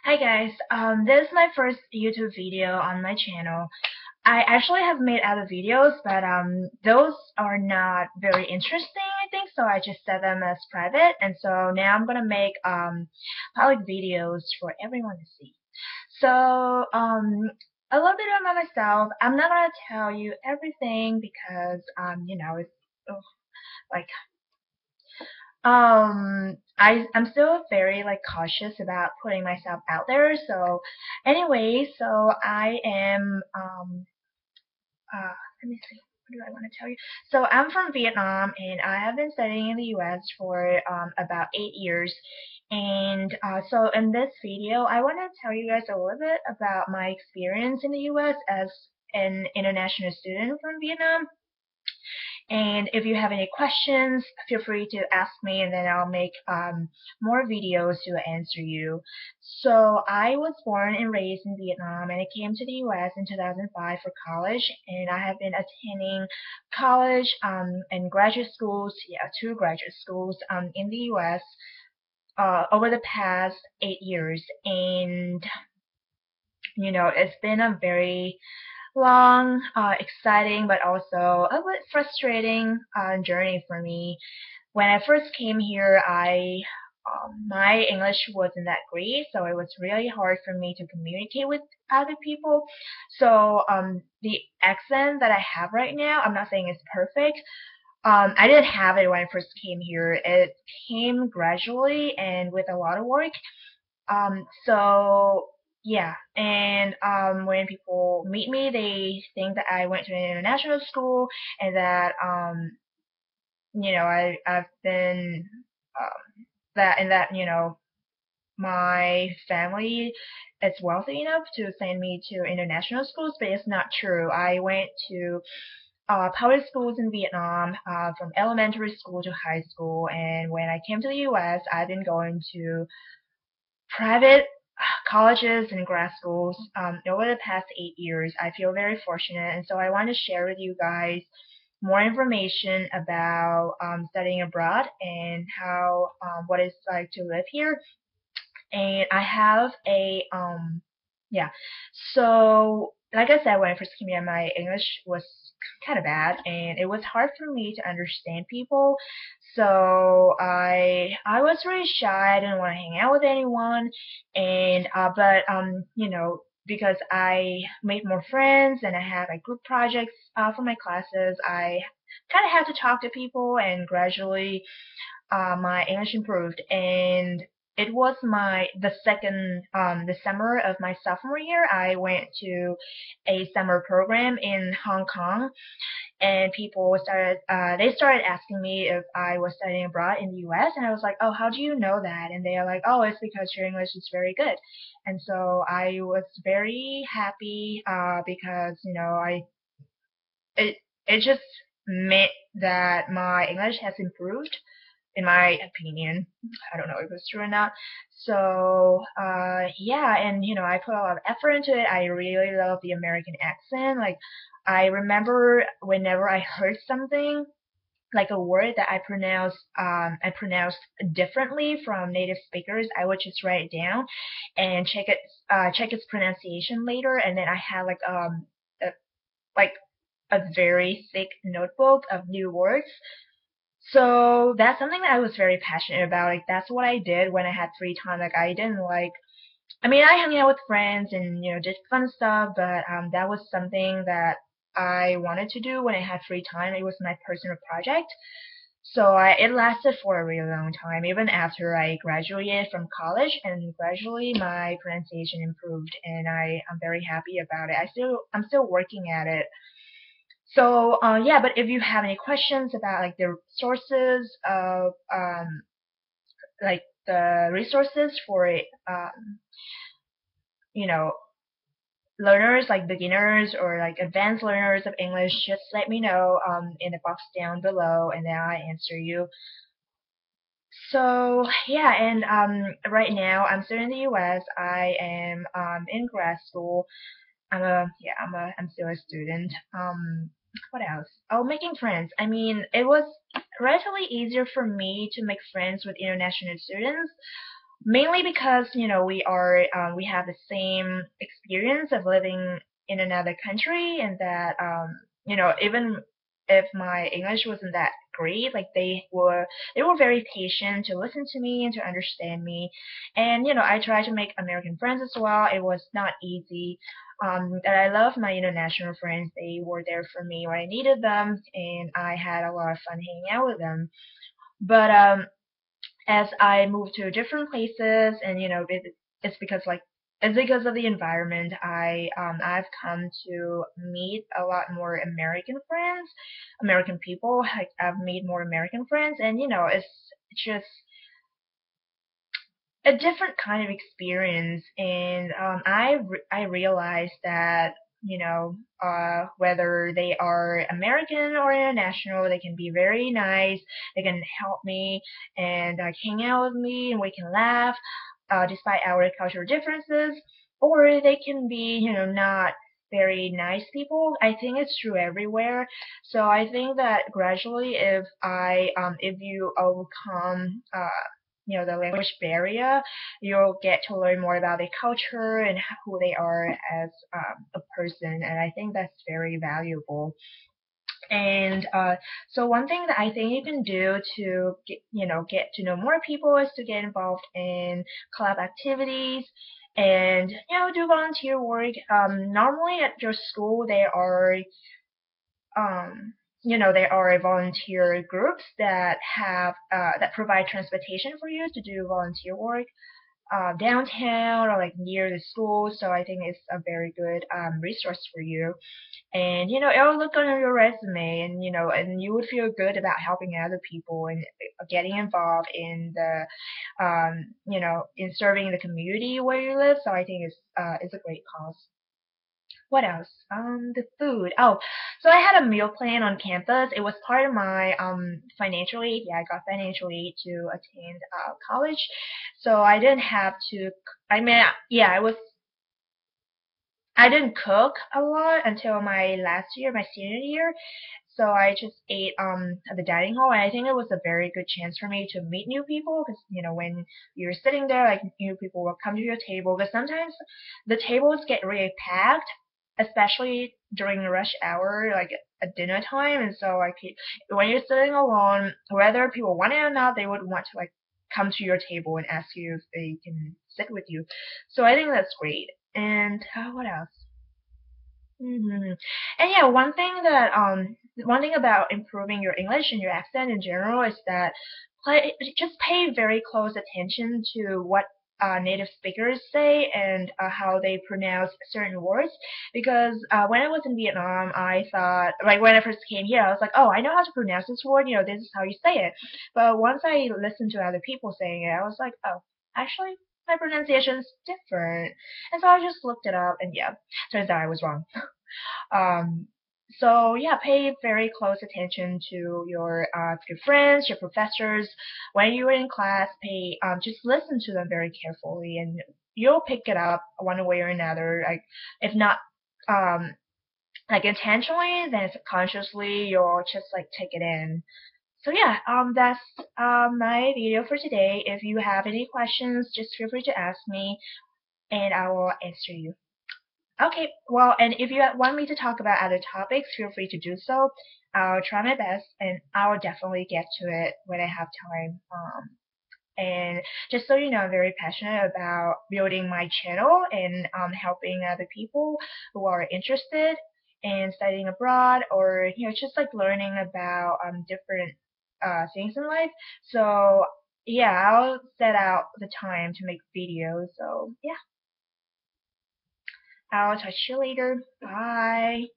Hi guys, this is my first YouTube video on my channel. I actually have made other videos, but those are not very interesting, I think, so I just set them as private, and so now I'm gonna make public videos for everyone to see. So a little bit about myself. I'm not gonna tell you everything because it's ugh, like I'm still very like cautious about putting myself out there. So anyway, so I am let me see, what do I want to tell you? So I'm from Vietnam and I have been studying in the US for about 8 years. And so in this video, I want to tell you guys a little bit about my experience in the US as an international student from Vietnam. And if you have any questions, feel free to ask me, and then I'll make more videos to answer you. So I was born and raised in Vietnam, and I came to the U.S. in 2005 for college, and I have been attending college and graduate schools, yeah, two graduate schools in the U.S. Over the past 8 years, and it's been a very long, exciting, but also a bit frustrating journey for me. When I first came here, I my English wasn't that great, so it was really hard for me to communicate with other people. So the accent that I have right now, I'm not saying it's perfect. I didn't have it when I first came here. It came gradually and with a lot of work. So yeah, and when people meet me, they think that I went to an international school and that I've been that and that my family is wealthy enough to send me to international schools, but it's not true. I went to public schools in Vietnam, from elementary school to high school, and when I came to the U.S., I've been going to private colleges and grad schools over the past 8 years. I feel very fortunate, and so I want to share with you guys more information about studying abroad and how what it's like to live here. And I have a yeah. So like I said, when I first came here, my English was kind of bad, and it was hard for me to understand people. So I was really shy. I didn't want to hang out with anyone, and but because I made more friends and I had like group projects for my classes, I kind of had to talk to people, and gradually my English improved, and it was the second the summer of my sophomore year. I went to a summer program in Hong Kong, and people started asking me if I was studying abroad in the U.S. and I was like, oh, how do you know that? And they are like, oh, it's because your English is very good. And so I was very happy because I it it just meant that my English has improved, in my opinion. I don't know if it's true or not. So, yeah, and I put a lot of effort into it. I really love the American accent. Like, I remember whenever I heard something, like a word that I pronounced differently from native speakers, I would just write it down and check its pronunciation later, and then I had a, like a very thick notebook of new words. So that's something that I was very passionate about. Like that's what I did when I had free time. Like I didn't like I mean I hung out with friends and did fun stuff, but that was something that I wanted to do when I had free time. It was my personal project. So it lasted for a really long time, even after I graduated from college, and gradually my pronunciation improved, and I'm very happy about it. I'm still working at it. So yeah, but if you have any questions about like the sources of like the resources for you know learners like beginners or like advanced learners of English, just let me know in the box down below, and then I answer you. So yeah, and right now I'm still in the U.S. I am in grad school. I'm still a student. What else? Oh, making friends. I mean, it was relatively easier for me to make friends with international students mainly because we have the same experience of living in another country, and that even if my English wasn't that great, like they were very patient to listen to me and to understand me. And I tried to make American friends as well. It was not easy. And I love my international friends. They were there for me when I needed them, and I had a lot of fun hanging out with them. But as I moved to different places, and it's because of the environment. I've come to meet a lot more American friends, American people. Like, I've made more American friends, and it's just a different kind of experience. And I realized that whether they are American or international, they can be very nice. They can help me and hang out with me, and we can laugh despite our cultural differences. Or they can be not very nice people. I think it's true everywhere. So I think that gradually, if you overcome the language barrier, you'll get to learn more about their culture and who they are as a person, and I think that's very valuable. And so one thing that I think you can do to get to know more people is to get involved in club activities and do volunteer work. Normally at your school um, there are volunteer groups that provide transportation for you to do volunteer work downtown or like near the school. So I think it's a very good resource for you. And it'll look on your resume, and and you would feel good about helping other people and getting involved in the in serving the community where you live. So I think it's a great cause. What else? The food. Oh, so I had a meal plan on campus. It was part of my financial aid. Yeah, I got financial aid to attend college, so I didn't have to. I mean, yeah, I didn't cook a lot until my last year, my senior year. So I just ate at the dining hall, and I think it was a very good chance for me to meet new people because when you're sitting there, like new people will come to your table. Because sometimes the tables get really packed, especially during rush hour, like at dinner time. And so like when you're sitting alone, whether people want it or not, they would want to like come to your table and ask you if they can sit with you. So I think that's great. And what else? And yeah, one thing about improving your English and your accent in general is that just pay very close attention to what native speakers say and how they pronounce certain words. Because when I was in Vietnam, I thought, like when I first came here, I was like, oh, I know how to pronounce this word. This is how you say it. But once I listened to other people saying it, I was like, oh, actually, my pronunciation is different. And so I just looked it up, and yeah, turns out I was wrong. Um, so yeah, pay very close attention to your friends, your professors. When you're in class, pay just listen to them very carefully, and you'll pick it up one way or another. Like if not um, like intentionally, then subconsciously you'll just like take it in. So yeah, that's my video for today. If you have any questions, just feel free to ask me, and I will answer you. Okay, well, and if you want me to talk about other topics, feel free to do so. I'll try my best, and I'll definitely get to it when I have time. And just so you know, I'm very passionate about building my channel and helping other people who are interested in studying abroad, or just like learning about different things in life. So yeah, I'll set out the time to make videos. So yeah, I'll touch you later. Bye.